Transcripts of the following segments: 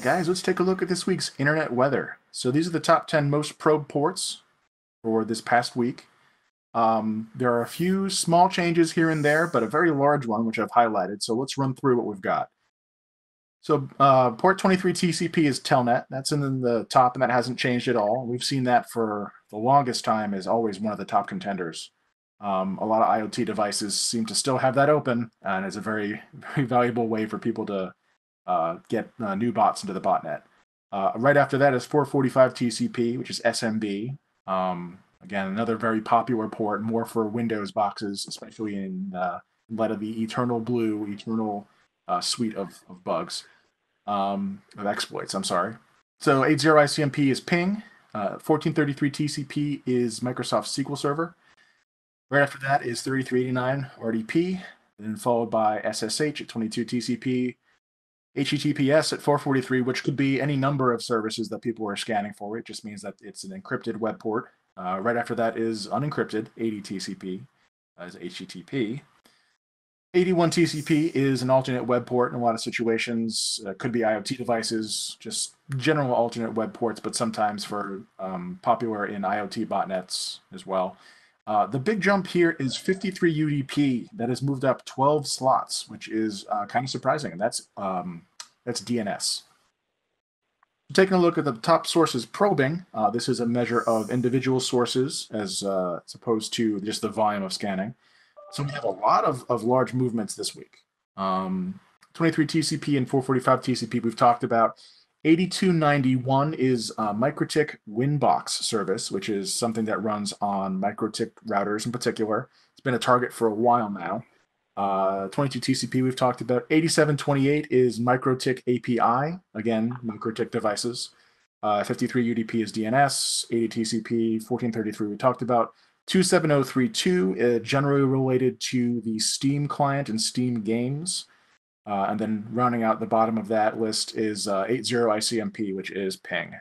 guys, let's take a look at this week's internet weather. So these are the top 10 most probed ports for this past week. There are a few small changes here and there, but a very large one, which I've highlighted. So let's run through what we've got. So port 23 TCP is Telnet. That's in the top, and that hasn't changed at all. We've seen that for the longest time as always one of the top contenders. A lot of IoT devices seem to still have that open, and it's a very, very valuable way for people to get new bots into the botnet. Right after that is 445 TCP, which is SMB. Again, another very popular port, more for Windows boxes, especially in light of the Eternal Blue, Eternal suite of bugs, of exploits, I'm sorry. So 80 ICMP is ping. 1433 TCP is Microsoft SQL Server. Right after that is 3389 RDP, then followed by SSH at 22 TCP, HTTPS at 443, which could be any number of services that people are scanning for. It just means that it's an encrypted web port. Right after that is unencrypted, 80 TCP as HTTP. 81 TCP is an alternate web port in a lot of situations. Could be IoT devices, just general alternate web ports, but sometimes for popular in IoT botnets as well. The big jump here is 53 UDP. That has moved up 12 slots, which is kind of surprising. And that's DNS. Taking a look at the top sources probing, this is a measure of individual sources as opposed to just the volume of scanning. So we have a lot of large movements this week. 23 TCP and 445 TCP we've talked about. 8291 is Mikrotik Winbox service, which is something that runs on Mikrotik routers in particular. It's been a target for a while now. 22 TCP we've talked about. 8728 is Mikrotik API, again, Mikrotik devices. 53 UDP is DNS. 80 TCP, 1433 we talked about. 27032, generally related to the Steam client and Steam games. And then rounding out the bottom of that list is 80 ICMP, which is ping.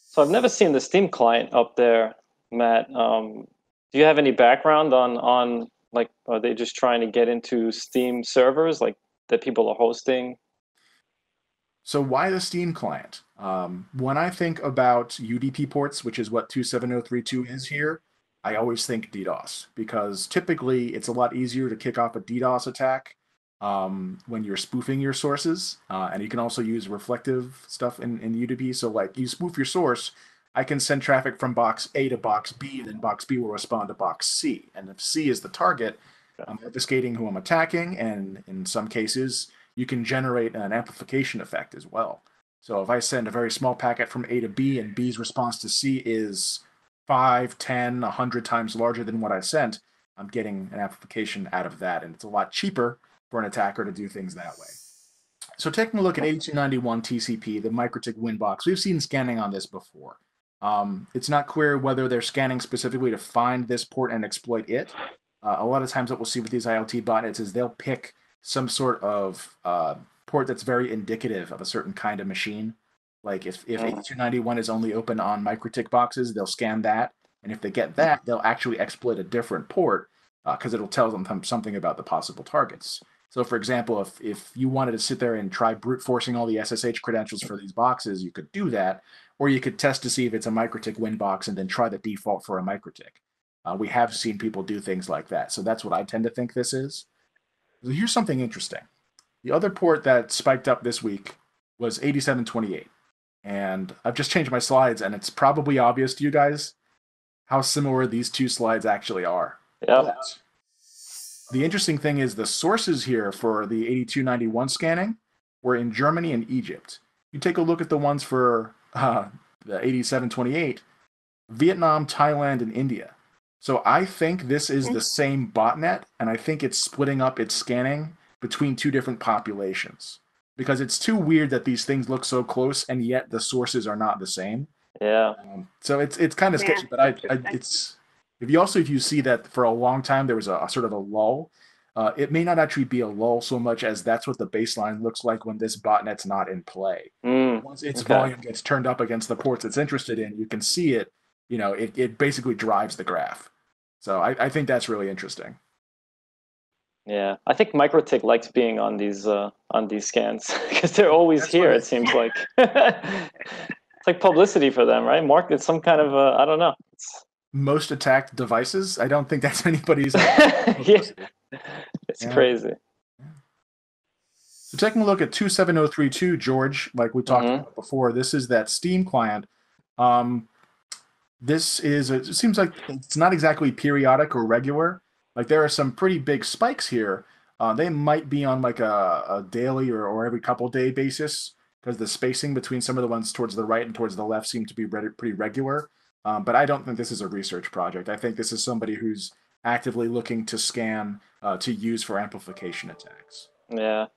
So I've never seen the Steam client up there, Matt. Do you have any background on like, are they just trying to get into Steam servers like that people are hosting? So why the Steam client? When I think about UDP ports, which is what 27032 is here, I always think DDoS, because typically it's a lot easier to kick off a DDoS attack when you're spoofing your sources, and you can also use reflective stuff in UDP. So like you spoof your source, I can send traffic from box A to box B, and then box B will respond to box C. And if C is the target, I'm obfuscating who I'm attacking, and in some cases, you can generate an amplification effect as well. So if I send a very small packet from A to B, and B's response to C is 5, 10, 100 times larger than what I sent, I'm getting an amplification out of that, and it's a lot cheaper for an attacker to do things that way. So taking a look at 8291 TCP, the Mikrotik Winbox, we've seen scanning on this before. It's not clear whether they're scanning specifically to find this port and exploit it. A lot of times what we'll see with these IoT botnets is they'll pick some sort of port that's very indicative of a certain kind of machine. Like if 8291 is only open on Mikrotik boxes, they'll scan that. And if they get that, they'll actually exploit a different port because it'll tell them something about the possible targets. So for example, if you wanted to sit there and try brute forcing all the SSH credentials for these boxes, you could do that. Or you could test to see if it's a Mikrotik Winbox and then try the default for a Mikrotik. We have seen people do things like that. So that's what I tend to think this is. So here's something interesting. The other port that spiked up this week was 8728. And I've just changed my slides, and it's probably obvious to you guys how similar these two slides actually are. Yeah. But the interesting thing is the sources here for the 8291 scanning were in Germany and Egypt. You take a look at the ones for the 8728, Vietnam, Thailand, and India. So I think this is the same botnet, and I think it's splitting up its scanning between two different populations. Because it's too weird that these things look so close, and yet the sources are not the same. Yeah. So it's kind of sketchy, but if you see that for a long time there was a sort of a lull, it may not actually be a lull so much as that's what the baseline looks like when this botnet's not in play. Once its volume gets turned up against the ports it's interested in, you can see it. It basically drives the graph. So I think that's really interesting. Yeah, I think Mikrotik likes being on these scans because they're always That's here. what It seems like it's like publicity for them, right? Mark, it's some kind of I don't know. most attacked devices. I don't think that's anybody's Yeah, publicity. it's Yeah. crazy. So taking a look at 27032, George, like we talked about before, this is that Steam client. This is, it seems like it's not exactly periodic or regular. Like there are some pretty big spikes here. They might be on like a daily or every couple day basis because the spacing between some of the ones towards the right and towards the left seem to be pretty regular. But I don't think this is a research project. I think this is somebody who's actively looking to scan to use for amplification attacks. Yeah,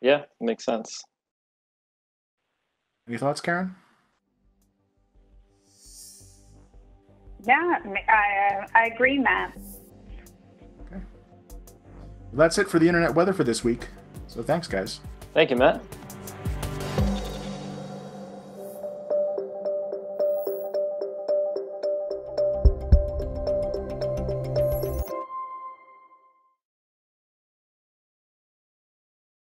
yeah, makes sense. Any thoughts, Karen? Yeah, I agree, Matt. Okay. Well, that's it for the internet weather for this week. So thanks, guys. Thank you, Matt.